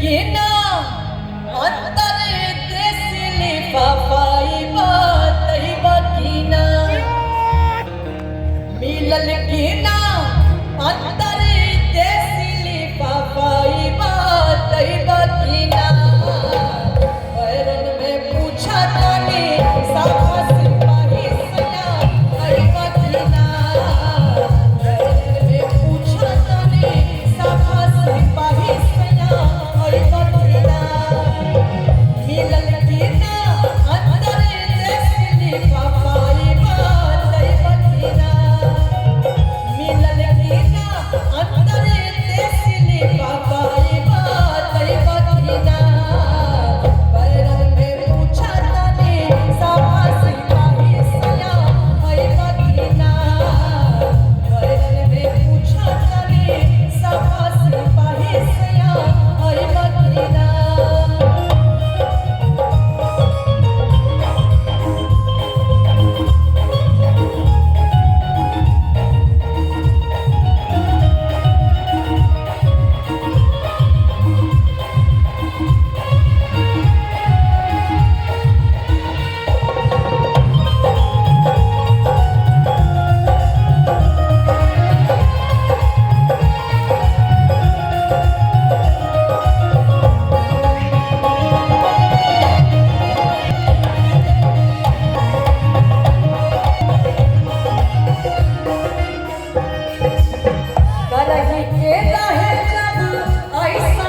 की ना अंतर देश लिफाफाई बात ही बाकी ना मिलल की ना अंतर देश लिफाफाई बात ही बाकी ना पैरन में पूछा तानी साफा सिपाही सया हई बाकी ना पैरन में पूछा तानी साफा सिपाही सया हई बाकी ना मिलल की ना अंतर देश लिफाफाई बात ही बाकी ना मिलल की ना अंतर देश लिफाफाई बात ही बाकी ना पैरन में पूछा तानी साफा सिपाही सया हई बाकी ना पैरन में पूछा तानी साफा सिपाही सया हई बाकी ना करही के रहे जब ऐसा